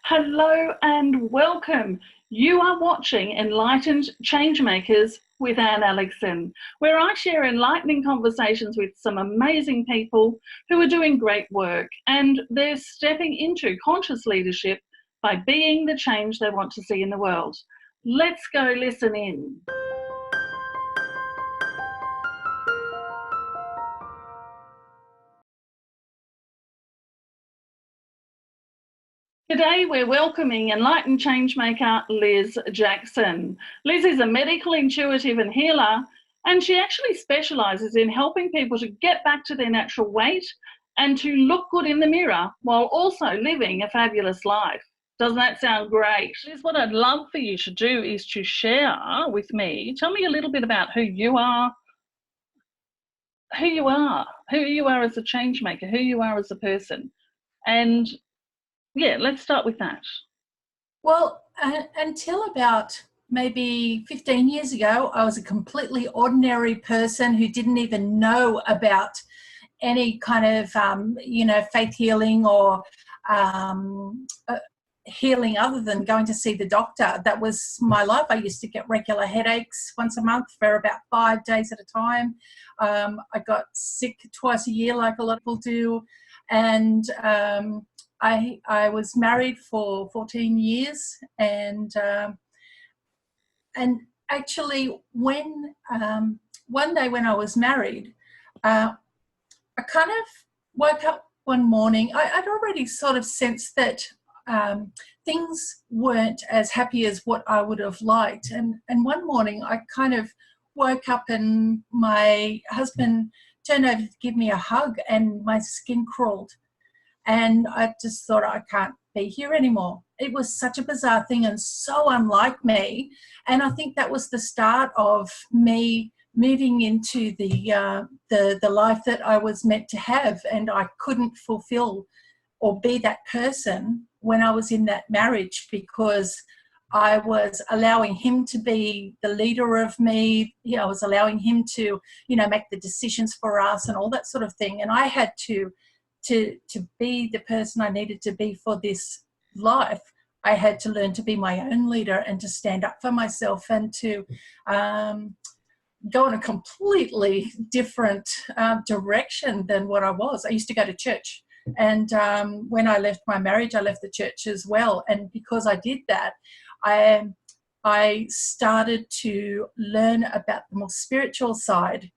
Hello and welcome. You are watching Enlightened Changemakers with Aleckson, where I share enlightening conversations with some amazing people who are doing great work and they're stepping into conscious leadership by being the change they want to see in the world. Let's go listen in. Today we're welcoming Enlightened Changemaker Liz Jackson. Liz is a medical intuitive and healer, and she actually specialises in helping people to get back to their natural weight and to look good in the mirror while also living a fabulous life. Doesn't that sound great? Liz, what I'd love for you to do is to share with me, tell me a little bit about who you are as a change maker, who you are as a person. And yeah, let's start with that. Well, until about maybe 15 years ago, I was a completely ordinary person who didn't even know about any kind of, faith healing or healing other than going to see the doctor. That was my life. I used to get regular headaches once a month for about 5 days at a time. I got sick twice a year like a lot of people do. And I was married for 14 years, and actually when one day when I was married, I kind of woke up one morning. I'd already sort of sensed that things weren't as happy as what I would have liked, and one morning I kind of woke up and my husband turned over to give me a hug and my skin crawled. And I just thought, I can't be here anymore. It was such a bizarre thing and so unlike me. And I think that was the start of me moving into the life that I was meant to have. And I couldn't fulfill or be that person when I was in that marriage, because I was allowing him to be the leader of me. I was allowing him to, make the decisions for us and all that sort of thing. And I had to be the person I needed to be for this life. I had to learn to be my own leader and to stand up for myself and to go in a completely different direction than what I was. I used to go to church, and when I left my marriage, I left the church as well. And because I did that, I started to learn about the more spiritual side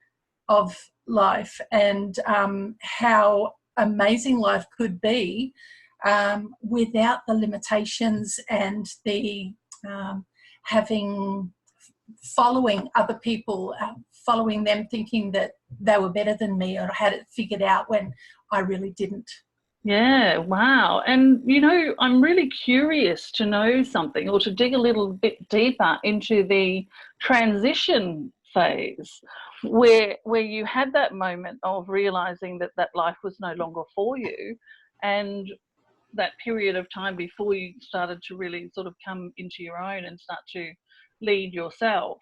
of life and how amazing life could be without the limitations and the following other people, following them, thinking that they were better than me or had it figured out when I really didn't. Yeah, wow. And, I'm really curious to know something or to dig a little bit deeper into the transition phase where you had that moment of realizing that life was no longer for you, and that period of time before you started to really sort of come into your own and start to lead yourself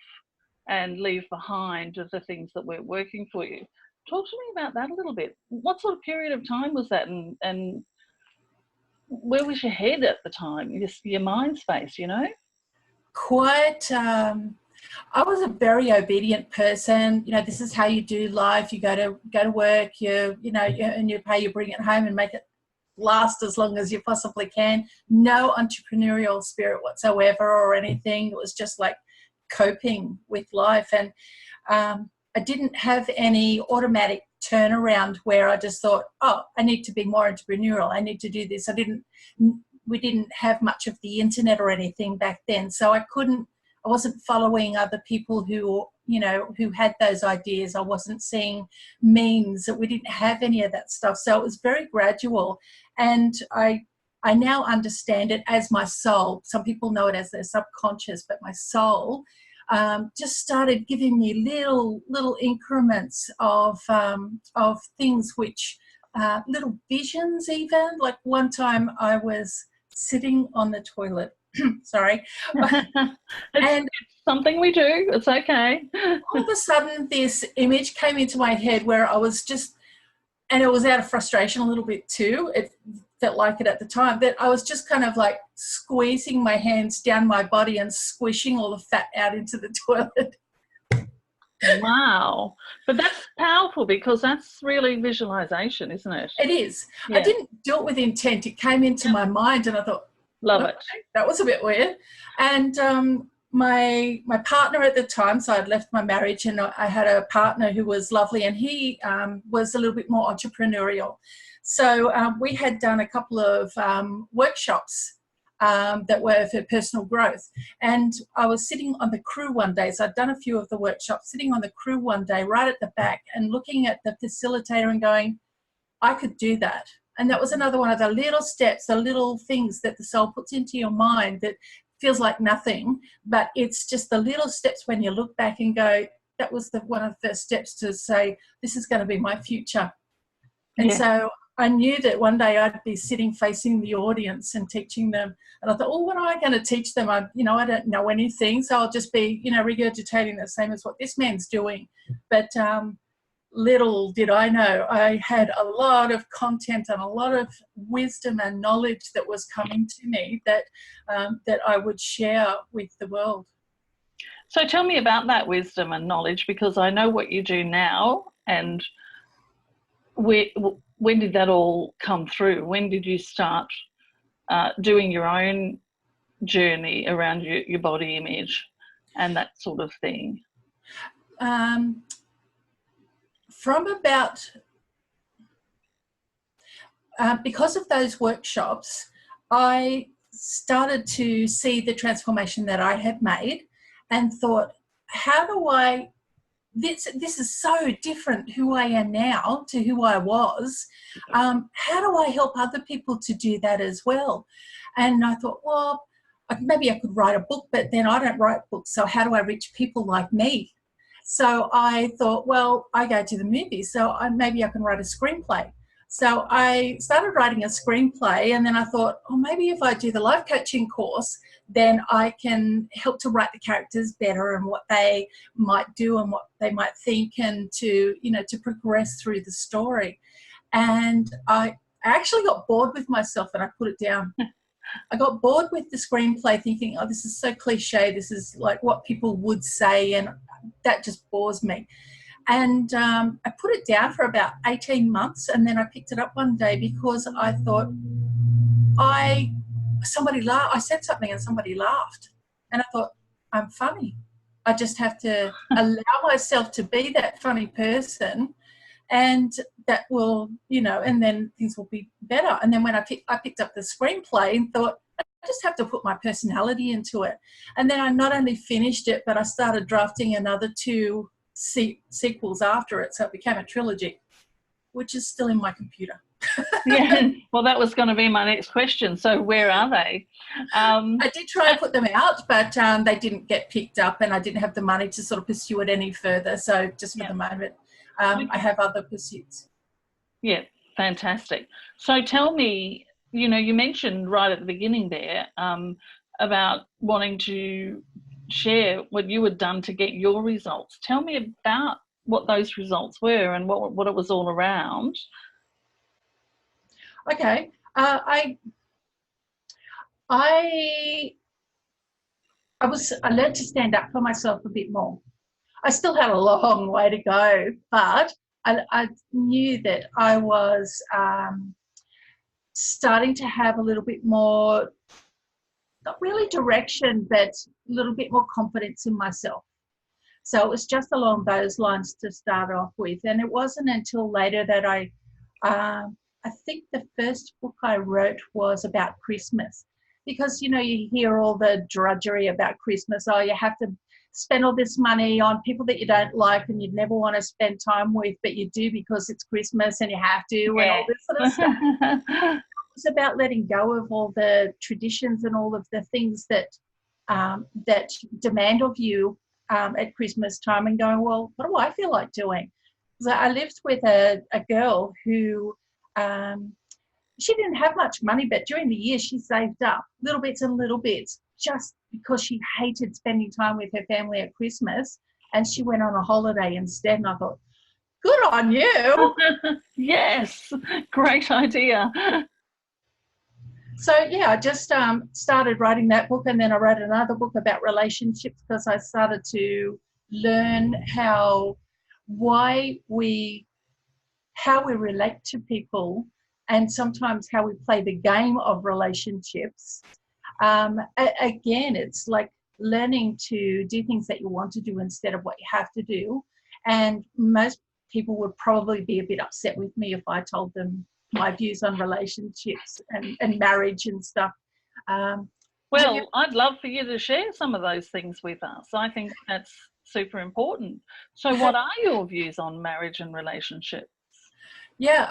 and leave behind the things that weren't working for you. Talk to me about that a little bit. What sort of period of time was that, and where was your head at the time, your mind space, Quite I was a very obedient person. This is how you do life. You go to work, you earn your pay, you bring it home and make it last as long as you possibly can. No entrepreneurial spirit whatsoever or anything. It was just like coping with life. And I didn't have any automatic turnaround where I just thought, oh, I need to be more entrepreneurial. I need to do this. We didn't have much of the internet or anything back then. So I wasn't following other people who had those ideas. I wasn't seeing memes. We didn't have any of that stuff. So it was very gradual. And I now understand it as my soul. Some people know it as their subconscious, but my soul just started giving me little increments of things, which little visions even. Like one time I was sitting on the toilet. Sorry. It's something we do. It's okay. All of a sudden, this image came into my head where I was just, and it was out of frustration a little bit too. felt like it at the time, that I was just kind of like squeezing my hands down my body and squishing all the fat out into the toilet. Wow. But that's powerful because that's really visualization, isn't it? It is. Yeah. I didn't do it with intent. It came into my mind and I thought, Love okay, it. that was a bit weird. And my partner at the time, so I'd left my marriage and I had a partner who was lovely, and he was a little bit more entrepreneurial. So we had done a couple of workshops that were for personal growth. And I was sitting on the crew one day, so I'd done a few of the workshops, sitting on the crew one day right at the back and looking at the facilitator and going, I could do that. And that was another one of the little steps, the little things that the soul puts into your mind that feels like nothing, but it's just the little steps when you look back and go, that was one of the first steps to say, this is going to be my future. And so I knew that one day I'd be sitting facing the audience and teaching them. And I thought, oh, what am I going to teach them? I don't know anything, so I'll just be, regurgitating the same as what this man's doing. But little did I know, I had a lot of content and a lot of wisdom and knowledge that was coming to me that I would share with the world. So tell me about that wisdom and knowledge, because I know what you do now, and when did that all come through? When did you start doing your own journey around your body image and that sort of thing? From about, because of those workshops, I started to see the transformation that I had made and thought, how do I, this is so different who I am now to who I was. How do I help other people to do that as well? And I thought, well, maybe I could write a book, but then I don't write books, so how do I reach people like me? So I thought, well, I go to the movies, so maybe I can write a screenplay. So I started writing a screenplay, and then I thought, oh, maybe if I do the life coaching course, then I can help to write the characters better and what they might do and what they might think, and to progress through the story. And I actually got bored with myself and I put it down. I got bored with the screenplay thinking, oh, this is so cliche. This is like what people would say, and that just bores me. And I put it down for about 18 months, and then I picked it up one day because I thought I said something and somebody laughed, and I thought, I'm funny. I just have to allow myself to be that funny person, and that will, and then things will be better. And then when I picked up the screenplay and thought, I just have to put my personality into it. And then I not only finished it, but I started drafting another 2 sequels after it. So it became a trilogy, which is still in my computer. Yeah, well, that was going to be my next question. So where are they? I did try and put them out, but they didn't get picked up, and I didn't have the money to sort of pursue it any further. So just for the moment, I have other pursuits. Yeah, fantastic. So tell me, you mentioned right at the beginning there about wanting to share what you had done to get your results. Tell me about what those results were and what it was all around. Okay. I learned to stand up for myself a bit more. I still had a long way to go, but I knew that I was starting to have a little bit more, not really direction, but a little bit more confidence in myself. So it was just along those lines to start off with. And it wasn't until later that I think the first book I wrote was about Christmas, because, you hear all the drudgery about Christmas. Oh, you have to spend all this money on people that you don't like and you'd never want to spend time with, but you do because it's Christmas and you have to, and all this sort of stuff. It was about letting go of all the traditions and all of the things that that demand of you at Christmas time, and going, well, what do I feel like doing? So I lived with a girl who she didn't have much money, but during the year she saved up little bits and little bits, just because she hated spending time with her family at Christmas, and she went on a holiday instead. And I thought, good on you. Yes, great idea. So yeah, I just started writing that book, and then I wrote another book about relationships because I started to learn why we how we relate to people, and sometimes how we play the game of relationships. Again, it's like learning to do things that you want to do instead of what you have to do. And most people would probably be a bit upset with me if I told them my views on relationships and marriage and stuff. Um, have you? Well, I'd love for you to share some of those things with us. I think that's super important. So, what are your views on marriage and relationships? Yeah.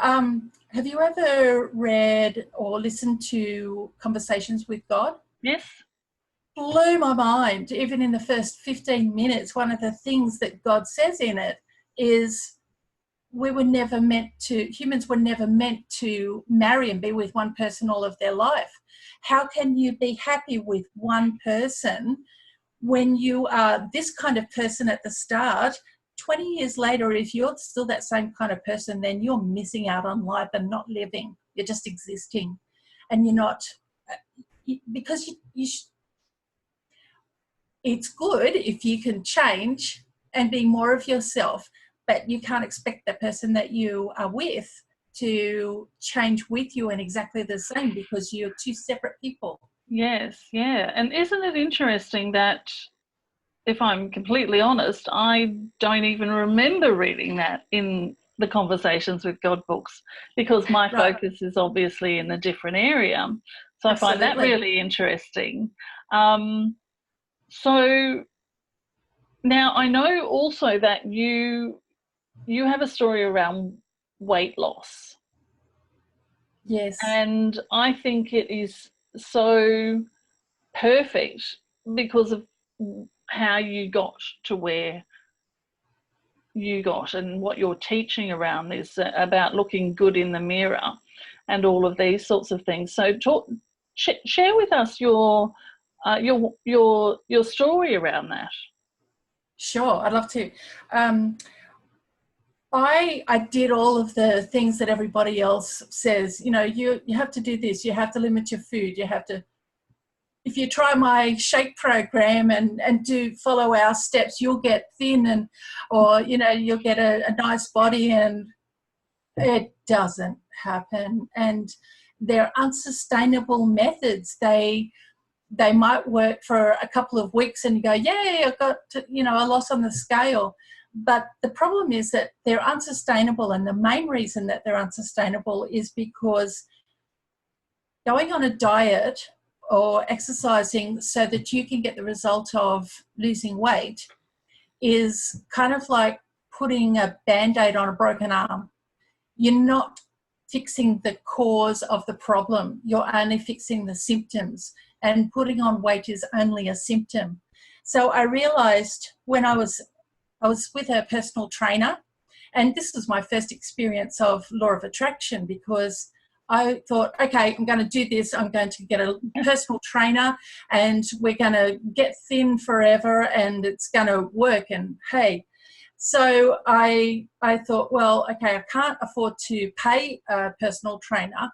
Have you ever read or listened to Conversations with God? Yes. Blew my mind. Even in the first 15 minutes, one of the things that God says in it is humans were never meant to marry and be with one person all of their life. How can you be happy with one person when you are this kind of person at the start? 20 years later, if you're still that same kind of person, then you're missing out on life and not living. You're just existing. And you're not, because it's good if you can change and be more of yourself, but you can't expect the person that you are with to change with you and exactly the same, because you're two separate people. Yes, yeah. And isn't it interesting that, if I'm completely honest, I don't even remember reading that in the Conversations with God books, because my Right. focus is obviously in a different area. So I find that Absolutely. really interesting. So now I know also that you have a story around weight loss, Yes. and I think it is so perfect because of how you got to where you got, and what you're teaching around this about looking good in the mirror and all of these sorts of things. So share with us your story around that. Sure, I'd love to. Um, I did all of the things that everybody else says. You have to do this. You have to limit your food. You have to. If you try my shake program and do follow our steps, you'll get thin, or you'll get a nice body, and it doesn't happen. And they're unsustainable methods. They might work for a couple of weeks and you go, yay, I got a loss on the scale. But the problem is that they're unsustainable, and the main reason that they're unsustainable is because going on a diet or exercising so that you can get the result of losing weight is kind of like putting a Band-Aid on a broken arm. You're not fixing the cause of the problem. You're only fixing the symptoms, and putting on weight is only a symptom. So I realized when I was with a personal trainer, and this was my first experience of law of attraction, because I thought, okay, I'm going to do this. I'm going to get a personal trainer and we're going to get thin forever and it's going to work. And hey, so I thought, well, okay, I can't afford to pay a personal trainer.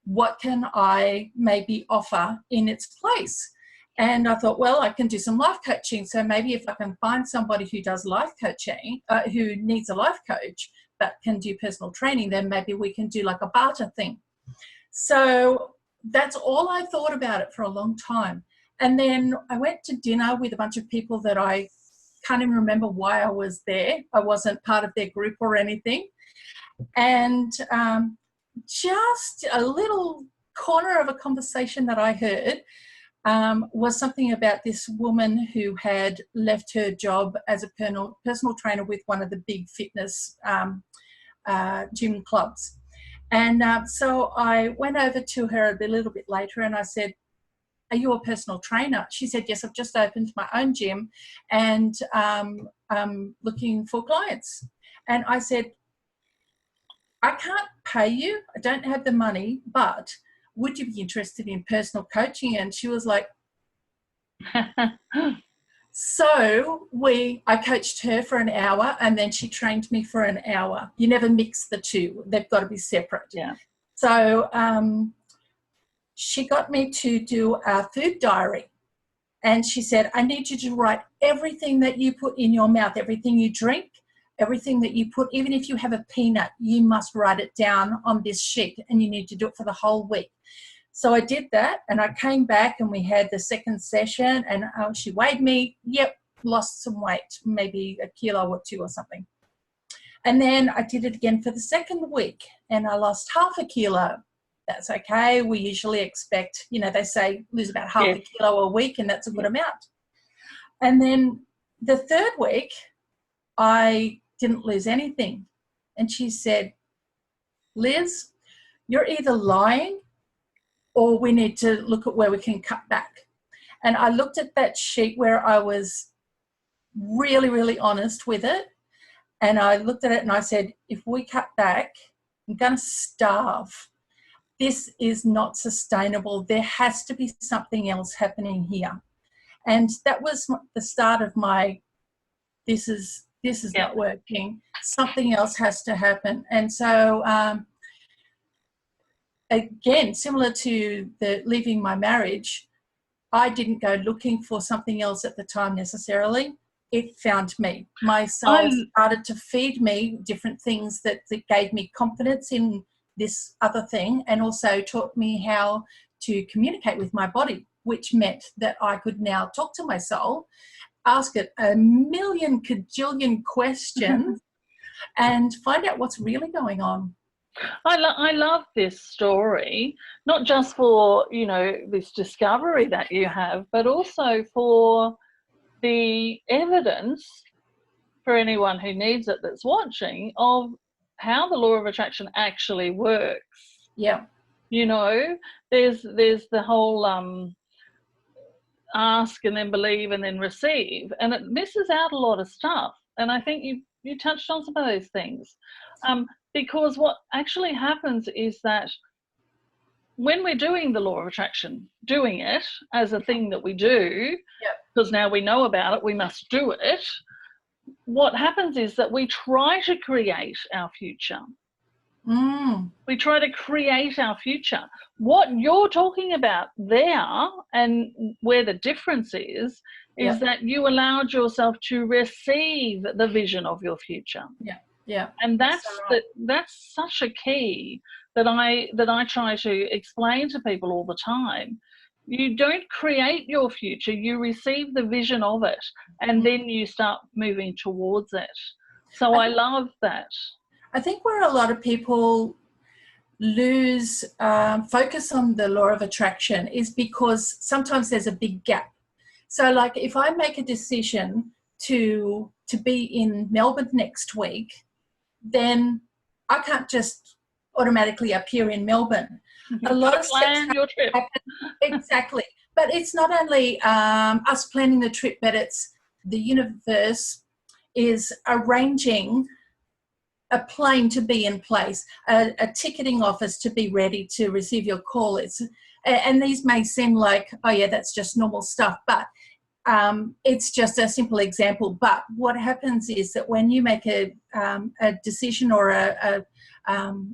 What can I maybe offer in its place? And I thought, well, I can do some life coaching. So maybe if I can find somebody who does life coaching, who needs a life coach, but can do personal training, then maybe we can do like a barter thing. So that's all I thought about it for a long time. And then I went to dinner with a bunch of people that I can't even remember why I was there. I wasn't part of their group or anything. And just a little corner of a conversation that I heard was something about this woman who had left her job as a personal trainer with one of the big fitness gym clubs. And so I went over to her a little bit later and I said, are you a personal trainer? She said, yes, I've just opened my own gym and I'm looking for clients. And I said, I can't pay you. I don't have the money, but would you be interested in personal coaching? And she was like, so I coached her for an hour and then she trained me for an hour. You never mix the two. They've got to be separate. Yeah. So she got me to do a food diary. And she said, I need you to write everything that you put in your mouth, everything you drink, everything that you put, even if you have a peanut, you must write it down on this sheet, and you need to do it for the whole week. So I did that, and I came back and we had the second session, and she weighed me. Yep, lost some weight, maybe a kilo or two or something. And then I did it again for the second week, and I lost half a kilo. That's okay. We usually expect, they say lose about half a kilo a week, and that's a good amount. And then the third week, I didn't lose anything. And she said, Liz, you're either lying or we need to look at where we can cut back. And I looked at that sheet where I was really, really honest with it. And I looked at it and I said, if we cut back, I'm going to starve. This is not sustainable. There has to be something else happening here. And that was the start of my, this is not working. Something else has to happen. And so, again, similar to the leaving my marriage, I didn't go looking for something else at the time necessarily. It found me. My soul started to feed me different things that gave me confidence in this other thing, and also taught me how to communicate with my body, which meant that I could now talk to my soul, ask it a million cajillion questions and find out what's really going on. I love this story, not just for, this discovery that you have, but also for the evidence for anyone who needs it that's watching of how the law of attraction actually works. Yeah. There's the whole ask and then believe and then receive, and it misses out a lot of stuff. And I think you touched on some of those things. Because what actually happens is that when we're doing the law of attraction, doing it as a thing that we do, because now we know about it, we must do it. What happens is that we try to create our future. We try to create our future. What you're talking about there, and where the difference is that you allowed yourself to receive the vision of your future. Yeah. And that's such a key that I try to explain to people all the time. You don't create your future, you receive the vision of it, and then you start moving towards it. So I love that. I think where a lot of people lose focus on the law of attraction is because sometimes there's a big gap. So like if I make a decision to be in Melbourne next week, then I can't just automatically appear in Melbourne. A lot of plan your trip. Exactly. But it's not only us planning the trip, but it's the universe is arranging a plane to be in place, a ticketing office to be ready to receive your call. And these may seem like, oh yeah, that's just normal stuff, but it's just a simple example. But what happens is that when you make a decision or a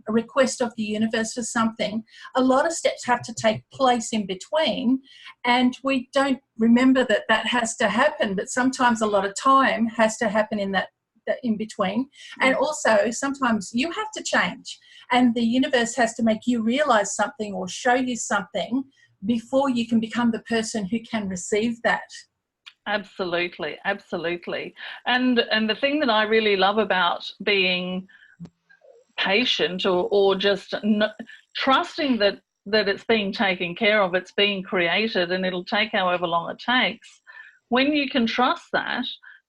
request of the universe for something, a lot of steps have to take place in between, and we don't remember that has to happen. But sometimes a lot of time has to happen in that in between, and also sometimes you have to change, and the universe has to make you realize something or show you something before you can become the person who can receive that. Absolutely. And the thing that I really love about being patient or just trusting that it's being taken care of, it's being created, and it'll take however long it takes. When you can trust that,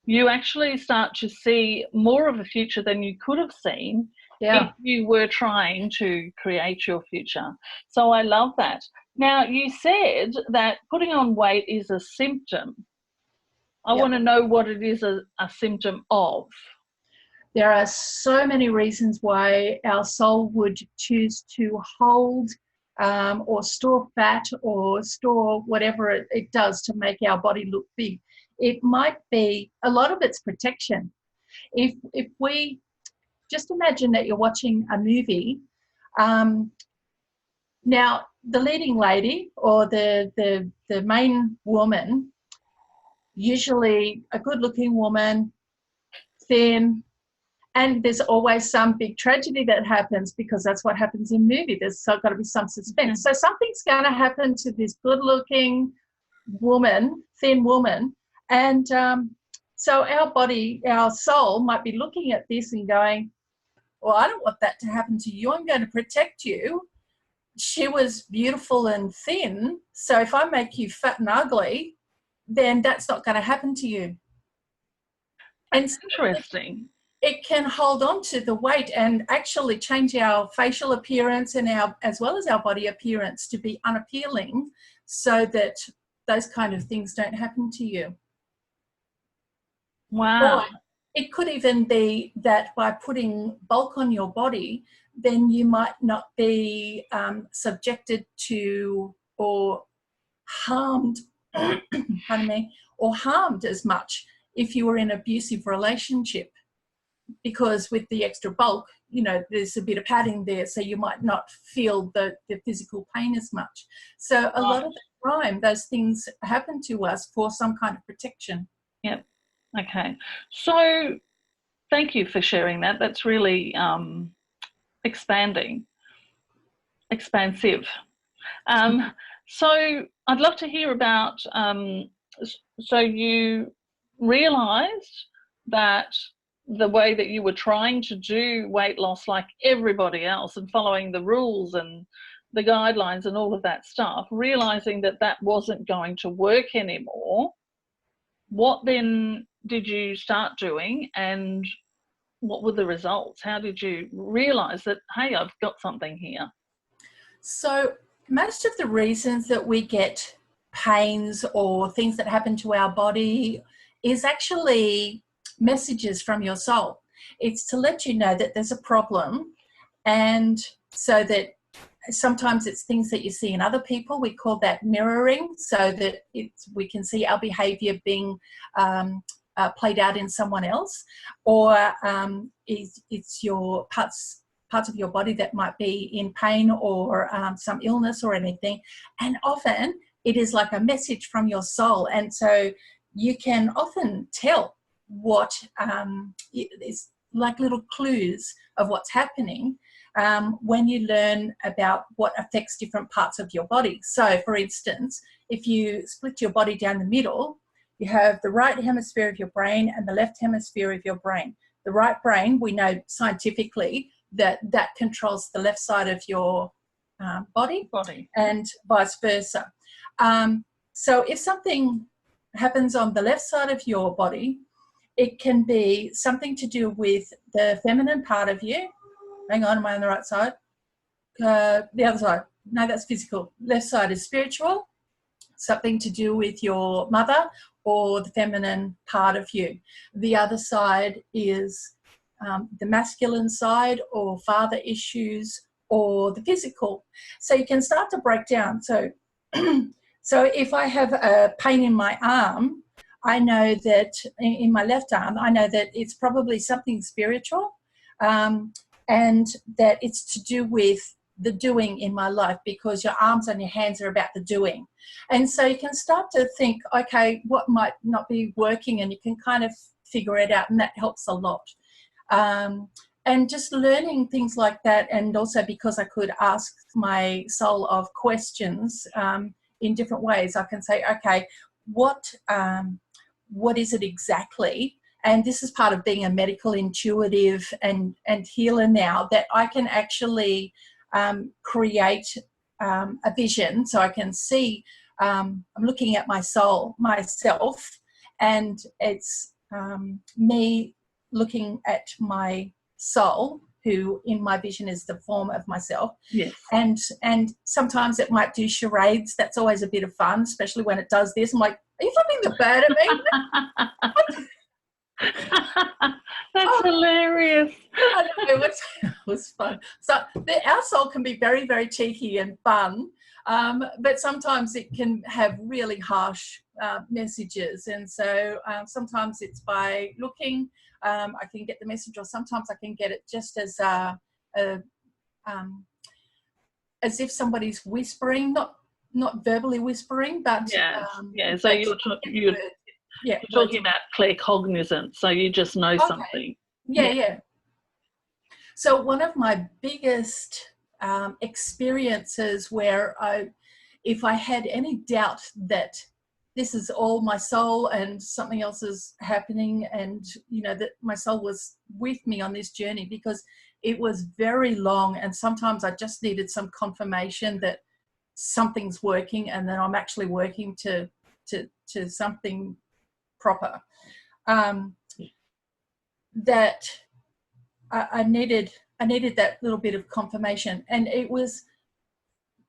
you actually start to see more of a future than you could have seen if you were trying to create your future. So I love that. Now, you said that putting on weight is a symptom. I want to know what it is a symptom of. There are so many reasons why our soul would choose to hold or store fat or store whatever it does to make our body look big. It might be, a lot of it's protection. If we just imagine that you're watching a movie, now the leading lady or the main woman, usually a good-looking woman, thin, and there's always some big tragedy that happens because that's what happens in movie. There's got to be some suspense. So something's going to happen to this good-looking woman, thin woman, and so our body, our soul might be looking at this and going, well, I don't want that to happen to you. I'm going to protect you. She was beautiful and thin, so if I make you fat and ugly, then that's not going to happen to you. And so Interesting. it can hold on to the weight and actually change our facial appearance and as well as our body appearance to be unappealing, so that those kind of things don't happen to you. Wow. Or it could even be that by putting bulk on your body, then you might not be subjected to or harmed, pardon me, or harmed as much if you were in an abusive relationship, because with the extra bulk, you know, there's a bit of padding there, so you might not feel the physical pain as much. So a lot of the time, those things happen to us for some kind of protection. Yep. Okay. So thank you for sharing that. That's really expansive. So I'd love to hear about, so you realised that the way that you were trying to do weight loss like everybody else and following the rules and the guidelines and all of that stuff, realising that that wasn't going to work anymore, what then did you start doing, and what were the results? How did you realise that, hey, I've got something here? So most of the reasons that we get pains or things that happen to our body is actually messages from your soul. It's to let you know that there's a problem, and so that sometimes it's things that you see in other people. We call that mirroring, so that we can see our behavior being played out in someone else, or it's your parts of your body that might be in pain or some illness or anything. And often it is like a message from your soul. And so you can often tell what is like little clues of what's happening when you learn about what affects different parts of your body. So for instance, if you split your body down the middle, you have the right hemisphere of your brain and the left hemisphere of your brain. The right brain, we know scientifically that controls the left side of your body, and vice versa. So if something happens on the left side of your body, it can be something to do with the feminine part of you. Hang on, am I on the right side? The other side. No, that's physical. Left side is spiritual. Something to do with your mother or the feminine part of you. The other side is the masculine side, or father issues, or the physical. So you can start to break down. So, so if I have a pain in my arm, I know that in my left arm, I know that it's probably something spiritual, and that it's to do with the doing in my life, because your arms and your hands are about the doing. And so you can start to think, okay, what might not be working, and you can kind of figure it out, and that helps a lot. And just learning things like that, and also because I could ask my soul of questions in different ways, I can say, okay, what is it exactly? And this is part of being a medical intuitive and healer now, that I can actually create a vision. So I can see, I'm looking at my soul, myself, and it's me looking at my soul, who in my vision is the form of myself. Yes. And sometimes it might do charades. That's always a bit of fun, especially when it does this. I'm like, are you flipping the bird at me? That's hilarious. I know, it was fun. So our soul can be very, very cheeky and fun, but sometimes it can have really harsh messages. And so sometimes it's by looking, I can get the message, or sometimes I can get it just as as if somebody's whispering, not verbally whispering, but yeah. So but you're words. Yeah, you're words. talking about claircognizance, so you just know Okay. something. Yeah. So one of my biggest experiences where if I had any doubt that this is all my soul and something else is happening, and that my soul was with me on this journey, because it was very long, and sometimes I just needed some confirmation that something's working, and then I'm actually working to something proper. That I needed that little bit of confirmation, and it was,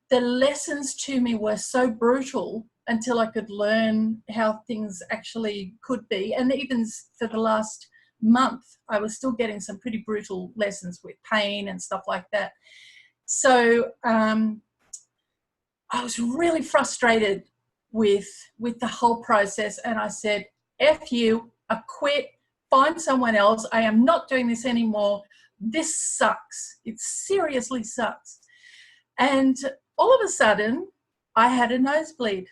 the lessons to me were so brutal until I could learn how things actually could be. And even for the last month, I was still getting some pretty brutal lessons with pain and stuff like that. So I was really frustrated with the whole process, and I said, F you, I quit, find someone else. I am not doing this anymore. This sucks. It seriously sucks. And all of a sudden, I had a nosebleed.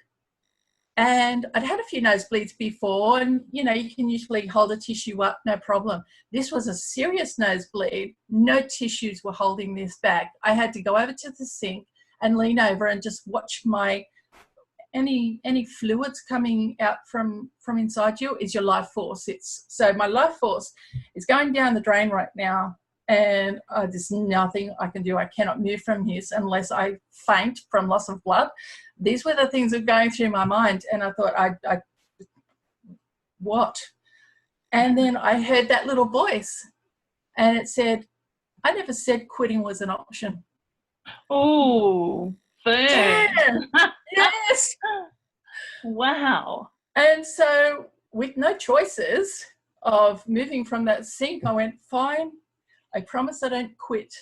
And I'd had a few nosebleeds before, and you can usually hold a tissue up, no problem. This was a serious nosebleed. No tissues were holding this back. I had to go over to the sink and lean over and just watch any fluids coming out from inside you is your life force. So my life force is going down the drain right now, and there's nothing I can do. I cannot move from this unless I faint from loss of blood. These were the things that were going through my mind, and I thought, I what? And then I heard that little voice, and it said, I never said quitting was an option. Oh, Damn. Yes. Wow. And so with no choices of moving from that sink, I went, fine, I promise I don't quit.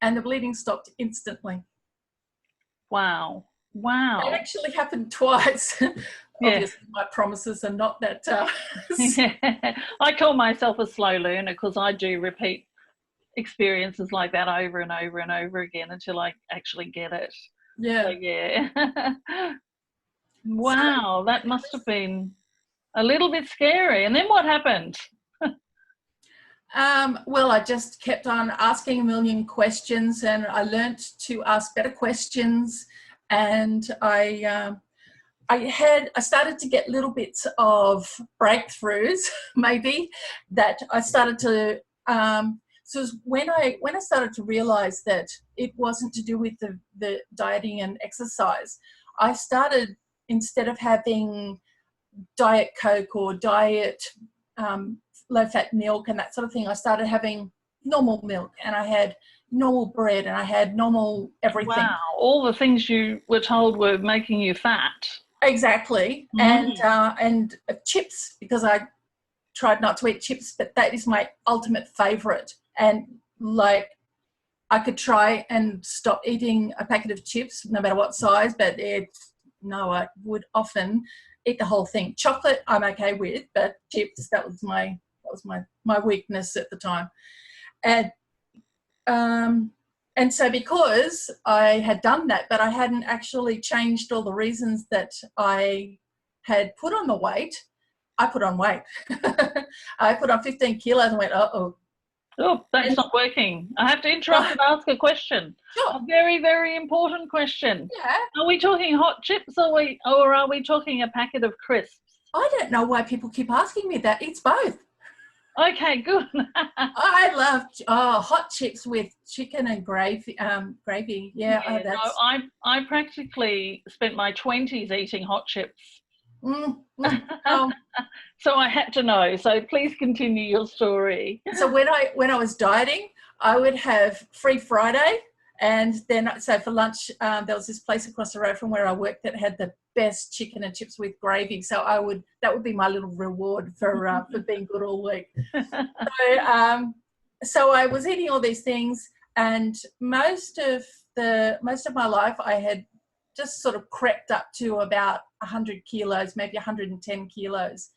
And the bleeding stopped instantly. Wow. It actually happened twice. Obviously, my promises are not that. I call myself a slow learner because I do repeat experiences like that over and over and over again until I actually get it. Yeah. So, yeah. Wow, that must have been a little bit scary. And then what happened? Well, I just kept on asking a million questions, and I learnt to ask better questions. And I started to get little bits of breakthroughs, maybe, that I started to. So when I started to realise that it wasn't to do with the dieting and exercise, I started, instead of having Diet Coke or diet low-fat milk and that sort of thing, I started having normal milk, and I had normal bread, and I had normal everything. Wow, all the things you were told were making you fat. Exactly. And chips, because I tried not to eat chips, but that is my ultimate favourite. And like, I could try and stop eating a packet of chips, no matter what size, but I would often eat the whole thing. Chocolate, I'm okay with, but chips, that was my weakness at the time. And so because I had done that, but I hadn't actually changed all the reasons that I had put on the weight, I put on weight. I put on 15 kilos and went, uh-oh. Oh, that's not working. I have to interrupt and ask a question. Sure. A very, very important question. Yeah. Are we talking hot chips or are we talking a packet of crisps? I don't know why people keep asking me that. It's both. Okay, good. I love hot chips with chicken and gravy. Yeah. I practically spent my 20s eating hot chips. So I had to know. So please continue your story. So when I was dieting, I would have Free Friday, and then so for lunch there was this place across the road from where I worked that had the best chicken and chips with gravy. So that would be my little reward for being good all week. So I was eating all these things, and most of my life I had just sort of crept up to about 100 kilos, maybe 110 kilos.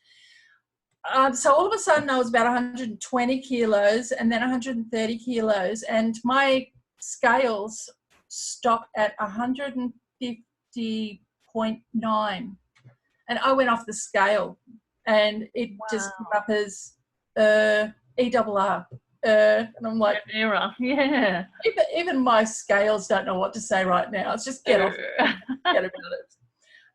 So all of a sudden I was about 120 kilos and then 130 kilos, and my scales stop at 150.9. And I went off the scale, and it just came up as ERR. And I'm like, error. Yeah. Even my scales don't know what to say right now. It's just get off it, get about it.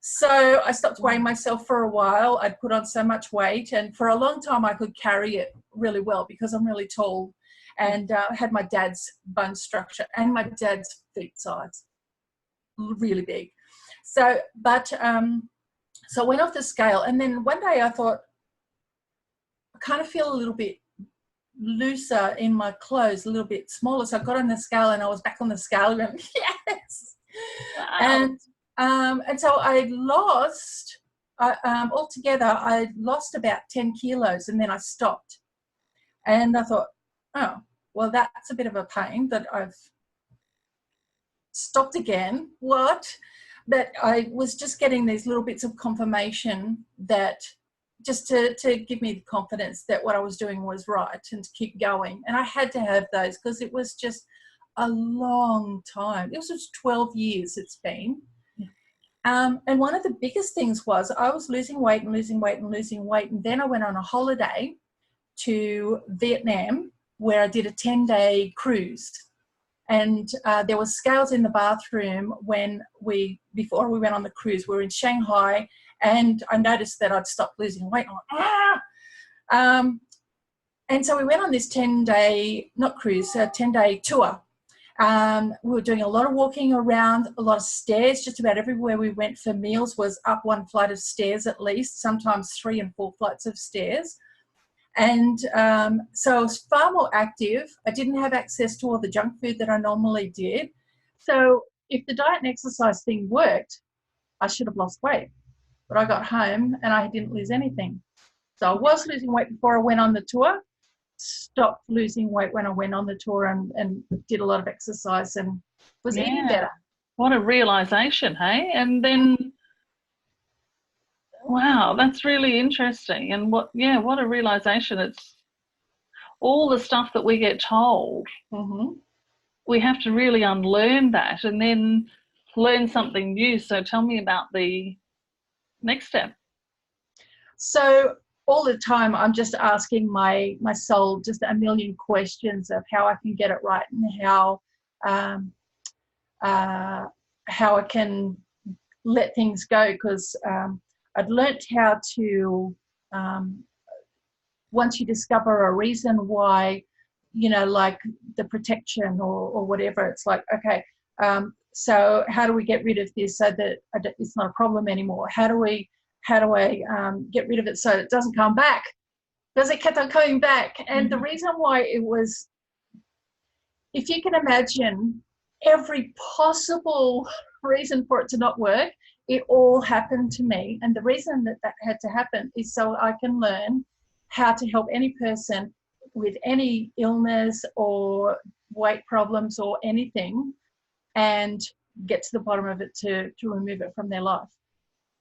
So I stopped weighing myself for a while. I'd put on so much weight, and for a long time I could carry it really well because I'm really tall, and had my dad's bone structure and my dad's feet size, really big. So, so I went off the scale, and then one day I thought, I kind of feel a little bit looser in my clothes, a little bit smaller. So I got on the scale, and I was back on the scale and went, yes. Wow. And so I lost, altogether, I lost about 10 kilos, and then I stopped. And I thought, oh, well, that's a bit of a pain that I've stopped again. What? But I was just getting these little bits of confirmation that just to give me the confidence that what I was doing was right and to keep going. And I had to have those because it was just a long time. It was just 12 years it's been. And one of the biggest things was I was losing weight and losing weight and losing weight. And then I went on a holiday to Vietnam where I did a 10-day cruise. And there were scales in the bathroom before we went on the cruise. We were in Shanghai, and I noticed that I'd stopped losing weight. I'm like, and so we went on this 10-day, not cruise, 10-day tour. We were doing a lot of walking around, a lot of stairs. Just about everywhere we went for meals was up one flight of stairs at least, sometimes 3 and 4 flights of stairs. And so I was far more active. I didn't have access to all the junk food that I normally did. So if the diet and exercise thing worked, I should have lost weight. But I got home and I didn't lose anything. So I was losing weight before I went on the tour, stopped losing weight when I went on the tour and did a lot of exercise and was eating better. What a realization, hey? And then, wow, that's really interesting. And what a realization. It's all the stuff that we get told. Mm-hmm. We have to really unlearn that and then learn something new. So tell me about the next step. So all the time I'm just asking my soul just a million questions of how I can get it right and how I can let things go, because I'd learnt how to, once you discover a reason why, like the protection or whatever, it's like, okay, so how do we get rid of this so that it's not a problem anymore? How do I get rid of it so it doesn't come back? Does it keep on coming back? And the reason why it was, if you can imagine every possible reason for it to not work, it all happened to me. And the reason that had to happen is so I can learn how to help any person with any illness or weight problems or anything and get to the bottom of it to remove it from their life.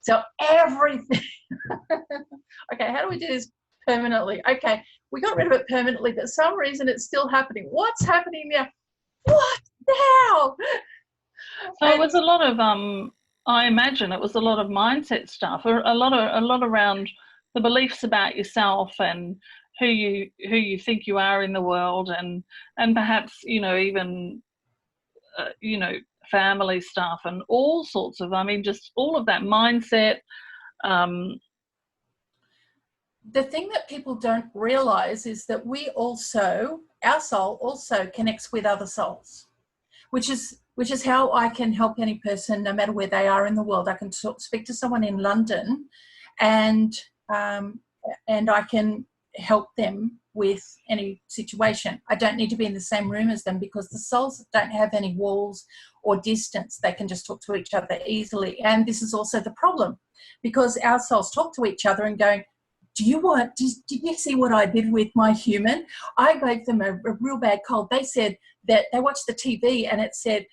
So everything. Okay, how do we do this permanently? Okay, we got rid of it permanently, but for some reason it's still happening. What's happening now? What now? So it was a lot of I imagine it was a lot of mindset stuff, or a lot around the beliefs about yourself and who you think you are in the world, and perhaps even family stuff and all sorts of, just all of that mindset. The thing that people don't realize is that our soul also connects with other souls, which is how I can help any person no matter where they are in the world. I can speak to someone in London and I can help them with any situation. I don't need to be in the same room as them because the souls don't have any walls or distance. They can just talk to each other easily. And this is also the problem, because our souls talk to each other and going, did you see what I did with my human? I gave them a real bad cold. They said that they watched the TV and it said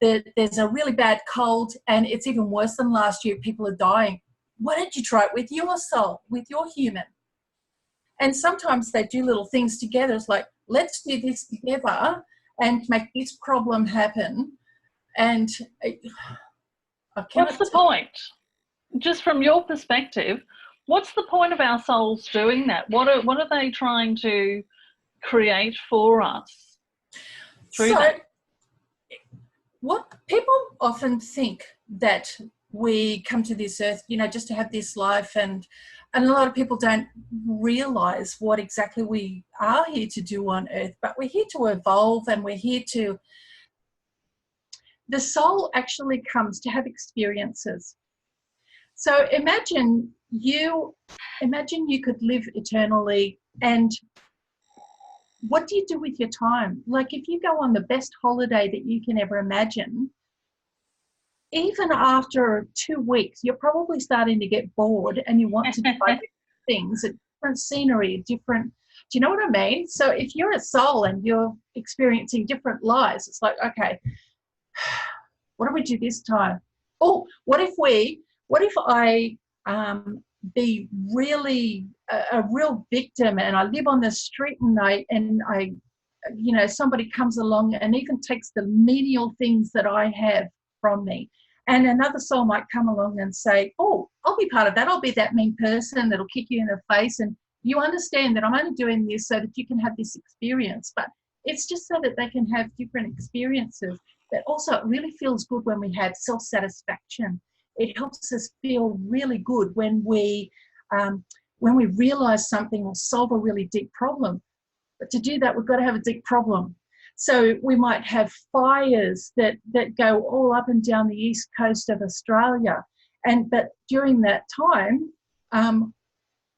that there's a really bad cold and it's even worse than last year. People are dying. Why don't you try it with your soul, with your human? And sometimes they do little things together. It's like, let's do this together and make this problem happen. And I What's cannot the point? Just from your perspective, what's the point of our souls doing that? What are they trying to create for us through so that? what people often think that we come to this earth, just to have this life, and a lot of people don't realize what exactly we are here to do on earth. But we're here to evolve, and we're here to, the soul actually comes to have experiences. So imagine you could live eternally, and what do you do with your time? Like, if you go on the best holiday that you can ever imagine, even after 2 weeks, you're probably starting to get bored and you want to try different things, different scenery, different, do you know what I mean? So if you're a soul and you're experiencing different lives, it's like, okay, what do we do this time? Oh, what if I be really a real victim, and I live on the street, and I somebody comes along and even takes the menial things that I have from me. And another soul might come along and say, oh, I'll be part of that. I'll be that mean person that'll kick you in the face. And you understand that I'm only doing this so that you can have this experience. But it's just so that they can have different experiences. But also it really feels good when we have self-satisfaction. It helps us feel really good when we realize something or solve a really deep problem. But to do that, we've got to have a deep problem. So we might have fires that go all up and down the east coast of Australia. But during that time,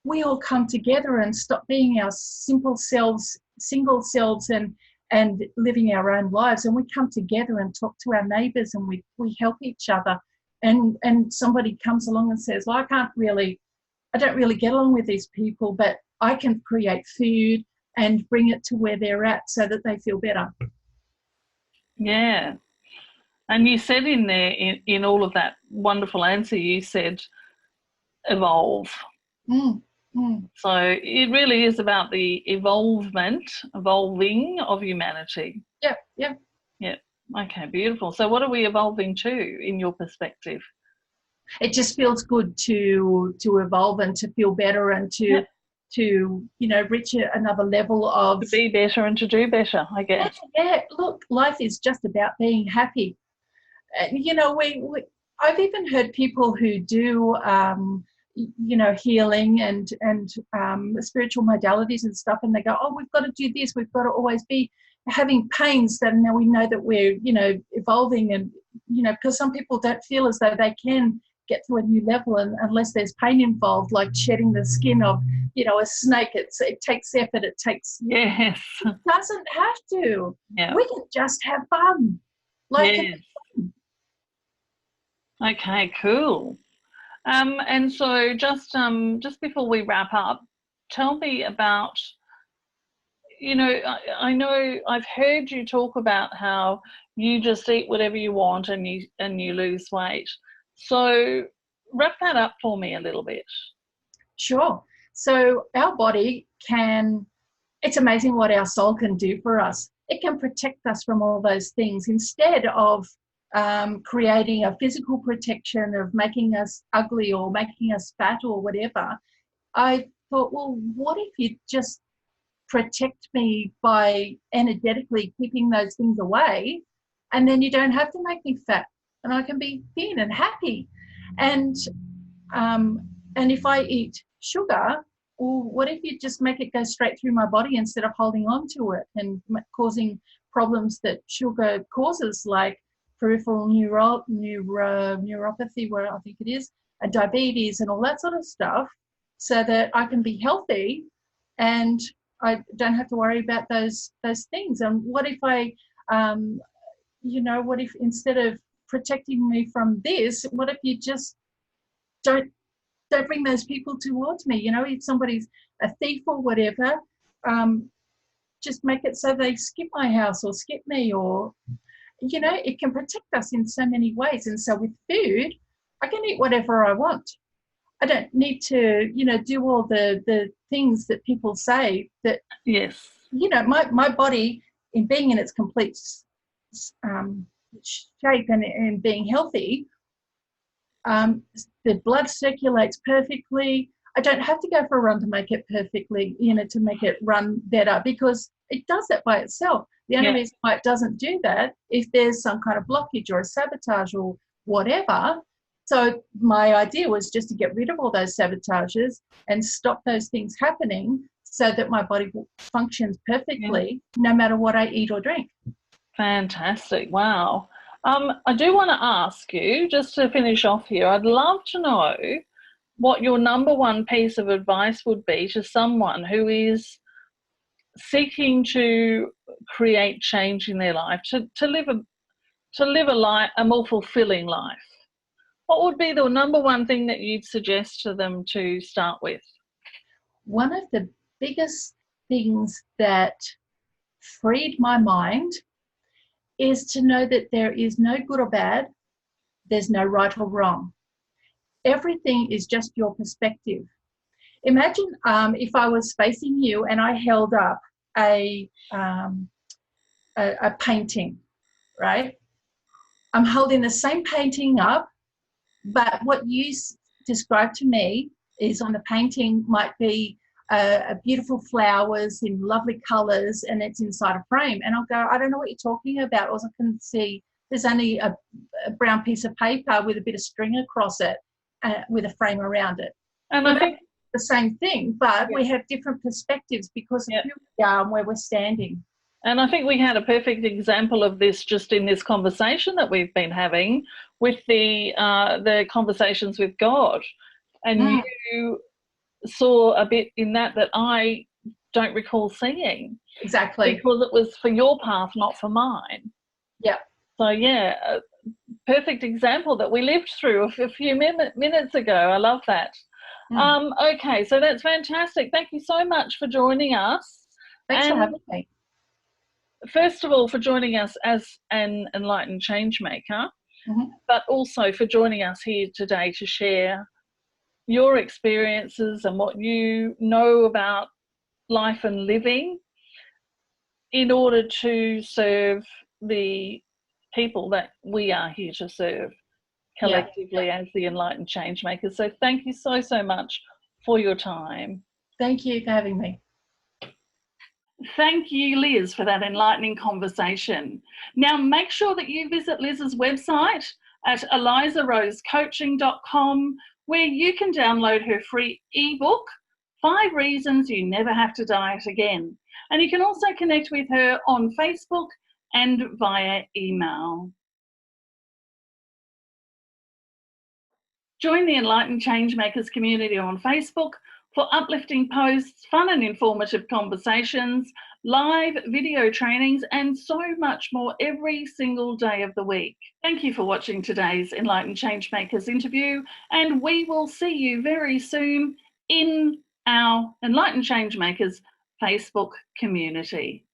we all come together and stop being our single selves, and living our own lives. And we come together and talk to our neighbours, and we help each other. And somebody comes along and says, well, I don't really get along with these people, but I can create food and bring it to where they're at so that they feel better. Yeah. And you said in there, in all of that wonderful answer, you said evolve. So it really is about the evolving of humanity. Yeah. Okay, beautiful. So what are we evolving to in your perspective? It just feels good to evolve and to feel better and to reach another level of, to be better and to do better, I guess. Yeah. Look, life is just about being happy. I've even heard people who do healing and spiritual modalities and stuff, and they go, oh, we've got to do this, we've got to always be having pains, that now we know that we're evolving, and because some people don't feel as though they can get to a new level unless there's pain involved, like shedding the skin of a snake. It takes effort, it doesn't have to. Yeah. We can just have fun, yes. Okay, cool. And so just before we wrap up, tell me about, I know I've heard you talk about how you just eat whatever you want and you lose weight. So wrap that up for me a little bit. Sure. So our body it's amazing what our soul can do for us. It can protect us from all those things instead of creating a physical protection of making us ugly or making us fat or whatever. I thought, well, what if you just protect me by energetically keeping those things away, and then you don't have to make me fat, and I can be thin and happy. And if I eat sugar, well, what if you just make it go straight through my body instead of holding on to it and causing problems that sugar causes, like peripheral neuropathy, where I think it is, and diabetes and all that sort of stuff, so that I can be healthy and I don't have to worry about those things. And what if what if instead of protecting me from this, what if you just don't bring those people towards me? If somebody's a thief or whatever, just make it so they skip my house or skip me, or it can protect us in so many ways. And so with food, I can eat whatever I want. I don't need to, do all the things that people say that, yes, my body, in being in its complete shape and being healthy, the blood circulates perfectly. I don't have to go for a run to make it perfectly, to make it run better, because it does that by itself. The only reason why it doesn't do that, if there's some kind of blockage or a sabotage or whatever. So my idea was just to get rid of all those sabotages and stop those things happening, so that my body functions perfectly no matter what I eat or drink. Fantastic. Wow. I do want to ask you, just to finish off here, I'd love to know what your number one piece of advice would be to someone who is seeking to create change in their life, to live a more fulfilling life. What would be the number one thing that you'd suggest to them to start with? One of the biggest things that freed my mind is to know that there is no good or bad, there's no right or wrong. Everything is just your perspective. Imagine if I was facing you and I held up a painting, right? I'm holding the same painting up, but what you described to me is, on the painting might be a beautiful flowers in lovely colours, and it's inside a frame. And I'll go, I don't know what you're talking about. Or I can see there's only a brown piece of paper with a bit of string across it, with a frame around it. And I think the same thing, but we have different perspectives because of who we are and where we're standing. And I think we had a perfect example of this just in this conversation that we've been having with the conversations with God. And you saw a bit in that I don't recall seeing. Exactly. Because it was for your path, not for mine. Yeah. So, a perfect example that we lived through a few minutes ago. I love that. Okay, so that's fantastic. Thank you so much for joining us. Thanks for having me. First of all, for joining us as an Enlightened Changemaker, but also for joining us here today to share your experiences and what you know about life and living in order to serve the people that we are here to serve collectively as the Enlightened Changemakers. So thank you so, so much for your time. Thank you for having me. Thank you, Liz, for that enlightening conversation. Now, make sure that you visit Liz's website at elizarosecoaching.com, where you can download her free ebook, 5 Reasons You Never Have to Diet Again. And you can also connect with her on Facebook and via email. Join the Enlightened Changemakers community on Facebook for uplifting posts, fun and informative conversations, live video trainings, and so much more every single day of the week. Thank you for watching today's Enlightened Changemakers interview, and we will see you very soon in our Enlightened Changemakers Facebook community.